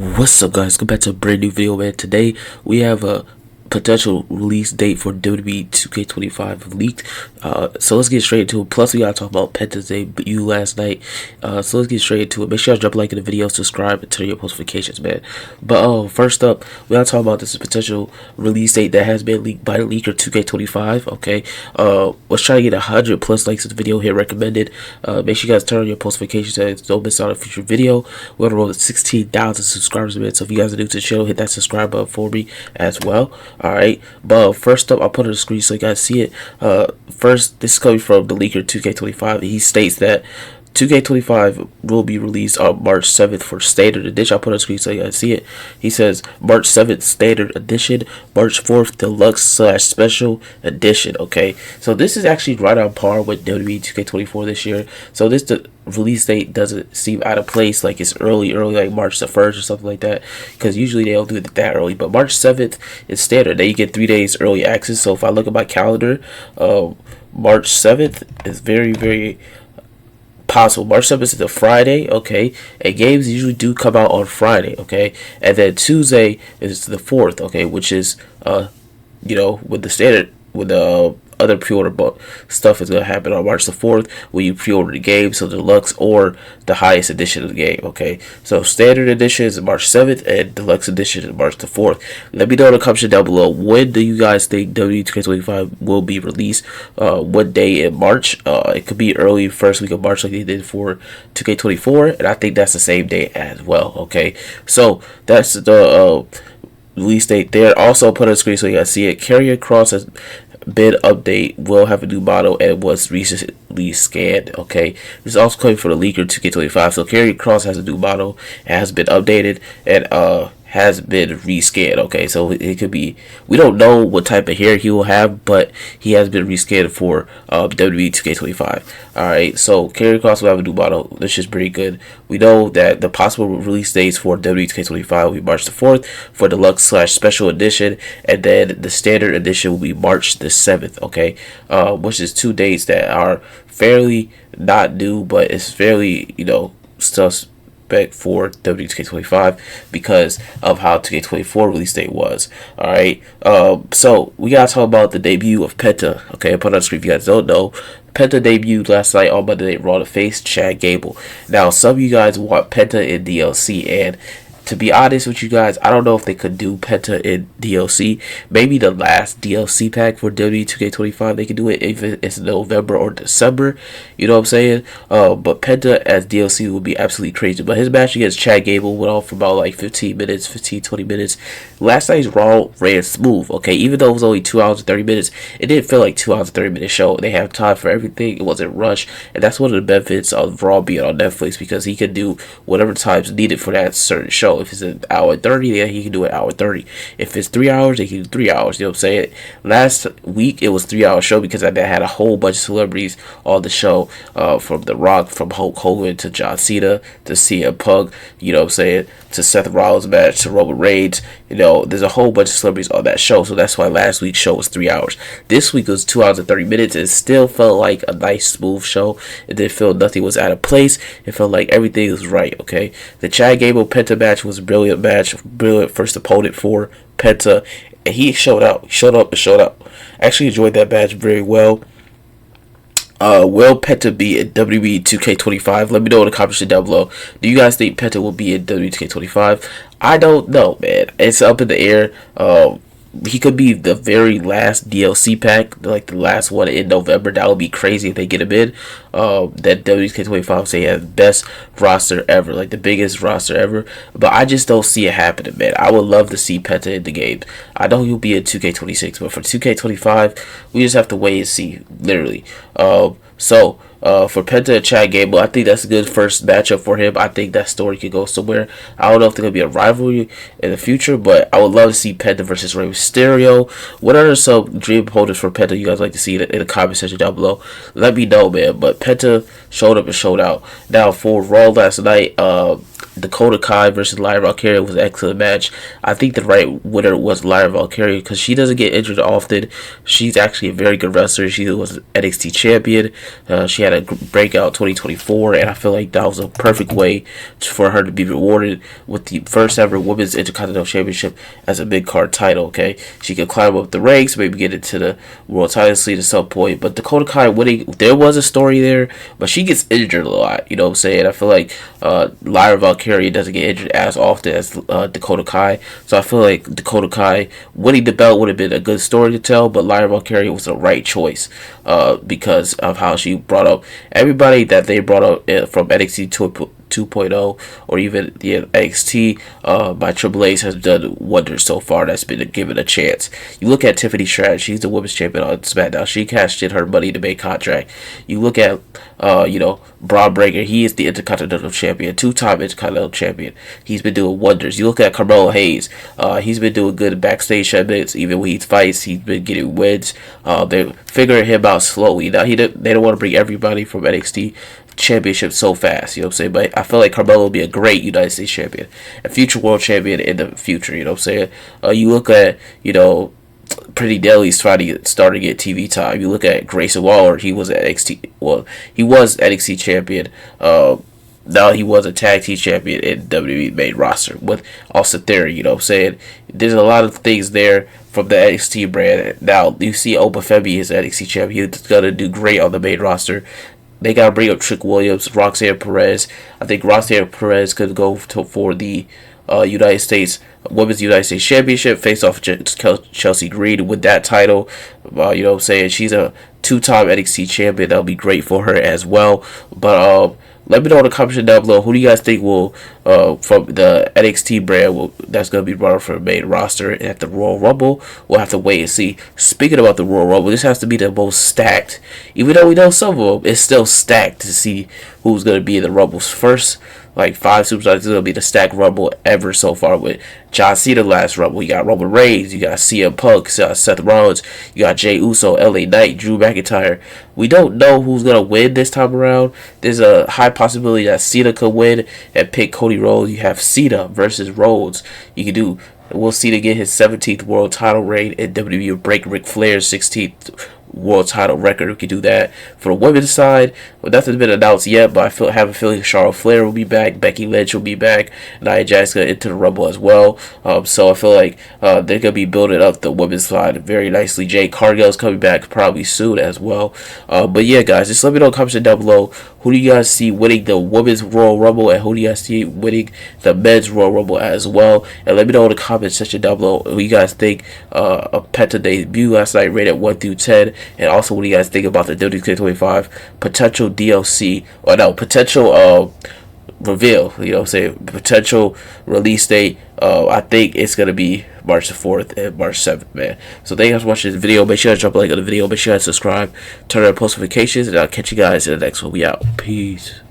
What's up, guys? Come back to a brand new video, man. Today we have a potential release date for WWE2K25 leaked. So let's get straight into it. Plus, we gotta talk about Penta's debut last night. So let's get straight into it. Make sure you drop a like in the video, subscribe, and turn your notifications, man. But first up, we gotta talk about this potential release date that has been leaked by the leaker 2K25. Okay. Let's try to get 100+ likes in the video here. Recommended. Make sure you guys turn on your notifications so don't miss out on a future video. We're gonna roll to 16,000 subscribers, man. So if you guys are new to the channel, hit that subscribe button for me as well. Alright, but first up, I'll put it on the screen so you guys see it. First, this is coming from the leaker 2K25. He states that 2K25 will be released on March 7th for Standard Edition. I'll put it on the screen so you guys see it. He says March 7th Standard Edition, March 4th Deluxe/Special Edition. Okay, so this is actually right on par with WWE2K24 this year. So the release date doesn't seem out of place, like it's early like March the 1st or something like that, because usually they don't do it that early. But March 7th is standard. Then you get 3 days early access. So if I look at my calendar, March 7th is very possible. March 7th is a Friday, okay, and games usually do come out on Friday, okay, and then Tuesday is the 4th, okay, which is with the standard, with the other pre-order stuff is going to happen on March the 4th when you pre-order the game, so the deluxe or the highest edition of the game. Okay, so standard edition is March 7th and deluxe edition is March the 4th. Let me know in the comments down below, when do you guys think WWE2K25 will be released? What day in March? It could be early first week of March like they did for 2K24, and I think that's the same day as well. Okay, so that's the release date there. Also put on the screen so you guys see it. Carcross has bid update will have a new model and was recently scanned. Okay, this is also coming from the leaker 2K25. So Carcross has a new model, it has been updated, and has been rescanned. Okay, so it could be, we don't know what type of hair he will have, but he has been rescanned for WWE 2K25. Alright, so Carcross will have a new model. This is pretty good. We know that the possible release dates for WWE 2K25 will be March the 4th for Deluxe/Special Edition, and then the Standard Edition will be March the 7th. Okay, which is 2 dates that are fairly not new, but it's fairly stuff for W2K25 because of how 2K24 release date was. Alright, so we gotta talk about the debut of Penta. Okay, I put on the screen if you guys don't know. Penta debuted last night on Monday Night Raw to face Chad Gable. Now, some of you guys want Penta in DLC, and to be honest with you guys, I don't know if they could do Penta in DLC. Maybe the last DLC pack for WWE2K25 they could do it if it's November or December. You know what I'm saying? But Penta as DLC would be absolutely crazy. But his match against Chad Gable went on for about like 15 minutes, 15-20 minutes. Last night's Raw ran smooth. Okay, even though it was only 2 hours and 30 minutes, it didn't feel like 2 hours and 30 minute show. They have time for everything. It wasn't rushed, and that's one of the benefits of Raw being on Netflix, because he can do whatever time's needed for that certain show. If it's an hour 30, then he can do an hour 30. If it's 3 hours, he can do 3 hours. You know what I'm saying? Last week it was 3 hour show because I had a whole bunch of celebrities on the show, from The Rock, from Hulk Hogan to John Cena to CM Punk. You know what I'm saying? To Seth Rollins match to Roman Reigns. There's a whole bunch of celebrities on that show, so that's why last week's show was 3 hours. This week was 2 hours and 30 minutes. It still felt like a nice, smooth show. It didn't feel nothing was out of place. It felt like everything was right. Okay, the Chad Gable Penta match was a brilliant match, brilliant first opponent for Penta, and he showed out. He showed up and showed out. I actually enjoyed that match very well. Will Penta be in WWE 2K25? Let me know in the comments down below. Do you guys think Penta will be in WWE 2K25? I don't know, man. It's up in the air. He could be the very last DLC pack, like the last one in November. That would be crazy if they get him in. That WK25 say he has the best roster ever, like the biggest roster ever. But I just don't see it happening, man. I would love to see Penta in the game. I know he'll be in 2K26, but for 2K25, we just have to wait and see, literally. For Penta and Chad Gable, I think that's a good first matchup for him. I think that story could go somewhere. I don't know if there's going to be a rivalry in the future, but I would love to see Penta versus Rey Mysterio. What are some dream opponents for Penta you guys like to see in the comment section down below? Let me know, man. But Penta showed up and showed out. Now, for Raw last night, Dakota Kai versus Lyra Valkyria was an excellent match. I think the right winner was Lyra Valkyria because she doesn't get injured often. She's actually a very good wrestler. She was NXT champion. She had a breakout 2024, and I feel like that was a perfect way for her to be rewarded with the first ever Women's Intercontinental Championship as a mid-card title. Okay, she could climb up the ranks, maybe get into the World Title Seat at some point. But Dakota Kai winning, there was a story there, but she gets injured a lot. You know what I'm saying? I feel like Lyra Valkyria doesn't get injured as often as Dakota Kai, so I feel like Dakota Kai winning the belt would have been a good story to tell, but Lyra Valkyria was the right choice because of how she brought up everybody that they brought up from NXT 2.0 or even the NXT by Triple H has done wonders so far. That's been given a chance. You look at Tiffany Stratton, she's the women's champion on SmackDown. She cashed in her Money in the Bank contract. You look at Braun Breaker, he is the Intercontinental Champion, two-time Intercontinental Champion. He's been doing wonders. You look at Carmelo Hayes, he's been doing good backstage segments. Even when he fights, he's been getting wins. They're figuring him out slowly. Now they don't want to bring everybody from NXT championship so fast, you know what I'm saying? But I feel like Carmelo will be a great United States champion, a future world champion in the future, you know what I'm saying? You look at, Pretty Daily's starting to get TV time. You look at Grayson Waller, he was NXT champion. Now he was a tag team champion in WWE main roster with Austin Theory, you know what I'm saying? There's a lot of things there from the NXT brand. Now you see Obafemi is NXT champion. He's gonna do great on the main roster. They got to bring up Trick Williams, Roxanne Perez. I think Roxanne Perez could go for the Women's United States Championship, face off Chelsea Green with that title. You know what I'm saying? She's a two-time NXT champion. That'll be great for her as well. But let me know in the comments down below. Who do you guys think will, from the NXT brand, that's going to be brought up for the main roster at the Royal Rumble? We'll have to wait and see. Speaking about the Royal Rumble, this has to be the most stacked. Even though we know some of them, it's still stacked to see who's going to be in the Rumbles first. Like 5 superstars, is going to be the stacked Rumble ever so far with John Cena last Rumble. You got Roman Reigns, you got CM Punk, Seth Rollins, you got Jey Uso, LA Knight, Drew McIntyre. We don't know who's going to win this time around. There's a high possibility that Cena could win and pick Cody Rhodes. You have Cena versus Rhodes. You can do Will Cena get his 17th world title reign in WWE, break Ric Flair's 16th world title record. We could do that. For the women's side, well, nothing's been announced yet, but I have a feeling Charlotte Flair will be back, Becky Lynch will be back, Nia Jax going into the Rumble as well. So I feel like they're going to be building up the women's side very nicely. Jade Cargill's coming back probably soon as well. But yeah, guys, just let me know in the comments down below. Who do you guys see winning the women's Royal Rumble, and who do you guys see winning the men's Royal Rumble as well? And let me know in the comments section down below what you guys think of Penta debut last night, rated 1 through 10. And also, what do you guys think about the WWE2K25 potential DLC, or no, potential reveal, you know what I'm saying, potential release date. I think it's going to be March the 4th and March 7th, man. So thank you guys for watching this video. Make sure to drop a like on the video. Make sure to subscribe, turn on post notifications, and I'll catch you guys in the next one. We out. Peace.